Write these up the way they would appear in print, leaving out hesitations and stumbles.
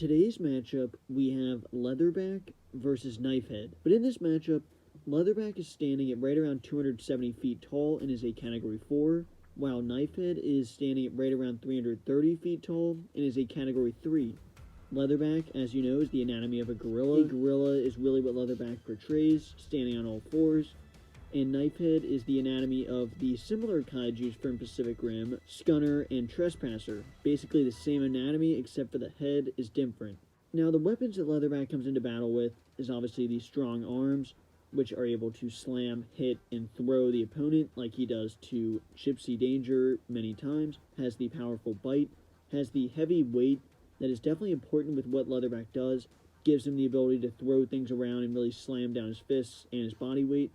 today's matchup, we have Leatherback versus Knifehead. But in this matchup, Leatherback is standing at right around 270 feet tall and is a Category 4, while Knifehead is standing at right around 330 feet tall and is a Category 3. Leatherback, as you know, is the anatomy of a gorilla. A gorilla is really what Leatherback portrays, standing on all fours. And Knifehead is the anatomy of the similar kaijus from Pacific Rim, Scunner and Trespasser. Basically the same anatomy, except for the head is different. Now, the weapons that Leatherback comes into battle with is obviously the strong arms, which are able to slam, hit, and throw the opponent like he does to Gypsy Danger many times. Has the powerful bite, has the heavy weight that is definitely important with what Leatherback does, gives him the ability to throw things around and really slam down his fists and his body weight.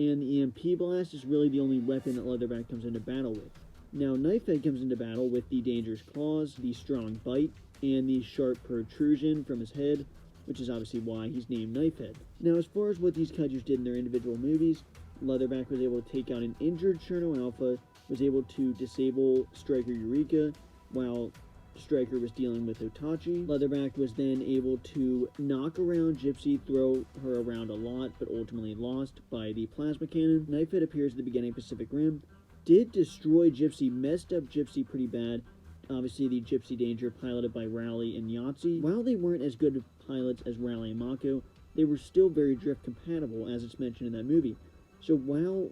And the EMP blast is really the only weapon that Leatherback comes into battle with. Now, Knifehead comes into battle with the dangerous claws, the strong bite, and the sharp protrusion from his head, which is obviously why he's named Knifehead. Now, as far as what these kaijus did in their individual movies, Leatherback was able to take out an injured Cherno Alpha, was able to disable Striker Eureka, while Striker was dealing with Otachi. Leatherback was then able to knock around Gypsy, throw her around a lot, but ultimately lost by the plasma cannon. Knifehead appears at the beginning of Pacific Rim, did destroy Gypsy, messed up Gypsy pretty bad. Obviously the Gypsy Danger piloted by Rowley and Yahtzee. While they weren't as good of pilots as Rowley and Mako, they were still very drift compatible, as it's mentioned in that movie. So while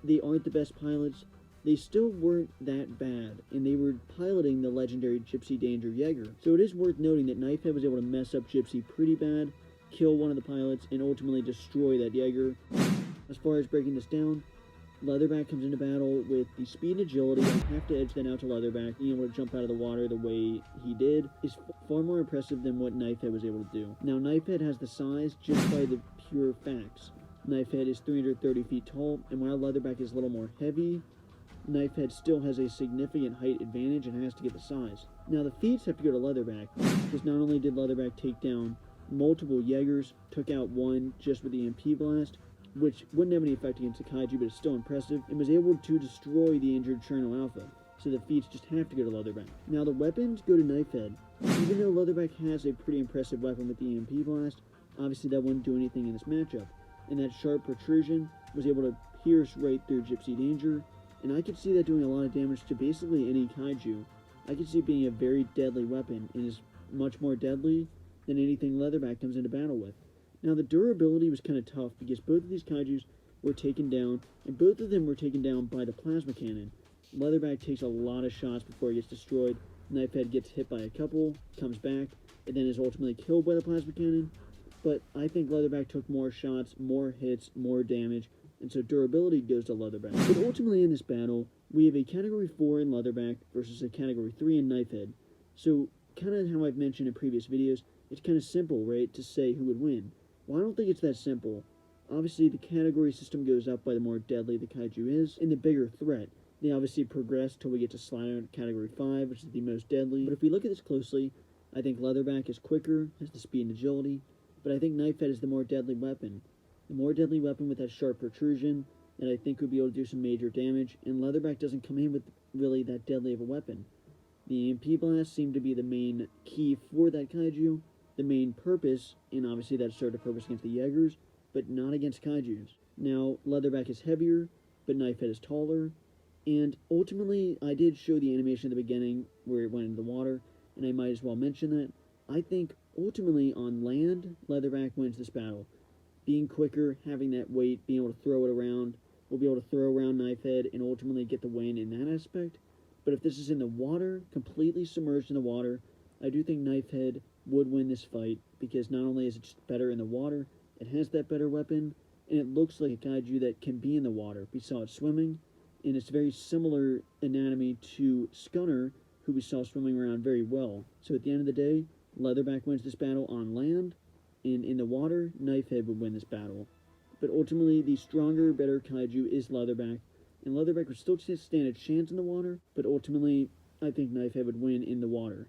they aren't the best pilots, they still weren't that bad, and they were piloting the legendary Gypsy Danger Jaeger. So it is worth noting that Knifehead was able to mess up Gypsy pretty bad, kill one of the pilots, and ultimately destroy that Jaeger. As far as breaking this down, Leatherback comes into battle with the speed and agility. I have to edge that out to Leatherback. Being able to jump out of the water the way he did is far more impressive than what Knifehead was able to do. Now, Knifehead has the size just by the pure facts. Knifehead is 330 feet tall, and while Leatherback is a little more heavy, Knifehead still has a significant height advantage and has to get the size. Now, the feats have to go to Leatherback, because not only did Leatherback take down multiple Jaegers, took out one just with the EMP blast, which wouldn't have any effect against the kaiju, but it's still impressive, and was able to destroy the injured Cherno Alpha. So the feats just have to go to Leatherback. Now, the weapons go to Knifehead. Even though Leatherback has a pretty impressive weapon with the EMP blast, obviously that wouldn't do anything in this matchup. And that sharp protrusion was able to pierce right through Gypsy Danger, and I could see that doing a lot of damage to basically any kaiju. I could see it being a very deadly weapon, and is much more deadly than anything Leatherback comes into battle with. Now, the durability was kind of tough, because both of these kaijus were taken down, and both of them were taken down by the plasma cannon. Leatherback takes a lot of shots before he gets destroyed. Knifehead gets hit by a couple, comes back, and then is ultimately killed by the plasma cannon. But I think Leatherback took more shots, more hits, more damage, and so durability goes to Leatherback. But ultimately in this battle, we have a Category 4 in Leatherback versus a Category 3 in Knifehead. So, kind of how I've mentioned in previous videos, it's kind of simple, right, to say who would win. Well, I don't think it's that simple. Obviously, the category system goes up by the more deadly the kaiju is, and the bigger threat. They obviously progress till we get to Slider Category 5, which is the most deadly. But if we look at this closely, I think Leatherback is quicker, has the speed and agility, but I think Knifehead is the more deadly weapon. The more deadly weapon with that sharp protrusion that I think would be able to do some major damage, and Leatherback doesn't come in with really that deadly of a weapon. The EMP blast seemed to be the main key for that kaiju, the main purpose, and obviously that served a purpose against the Jaegers, but not against kaijus. Now, Leatherback is heavier, but Knifehead is taller, and ultimately, I did show the animation at the beginning where it went into the water, and I might as well mention that. I think, ultimately, on land, Leatherback wins this battle. Being quicker, having that weight, being able to throw it around, will be able to throw around Knifehead and ultimately get the win in that aspect. But if this is in the water, completely submerged in the water, I do think Knifehead would win this fight, because not only is it just better in the water, it has that better weapon, and it looks like a kaiju that can be in the water. We saw it swimming, and it's very similar anatomy to Scunner, who we saw swimming around very well. So at the end of the day, Leatherback wins this battle on land, and in the water, Knifehead would win this battle. But ultimately, the stronger, better kaiju is Leatherback, and Leatherback would still stand a chance in the water, but ultimately, I think Knifehead would win in the water.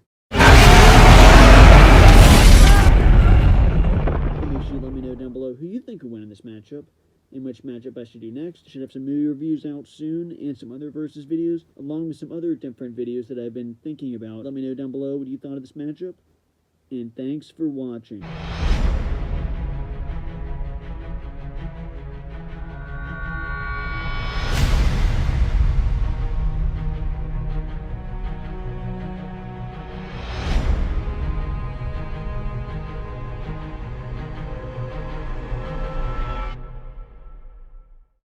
Make sure you let me know down below who you think would win in this matchup, and which matchup I should do next. I should have some movie reviews out soon, and some other versus videos, along with some other different videos that I've been thinking about. Let me know down below what you thought of this matchup, and thanks for watching.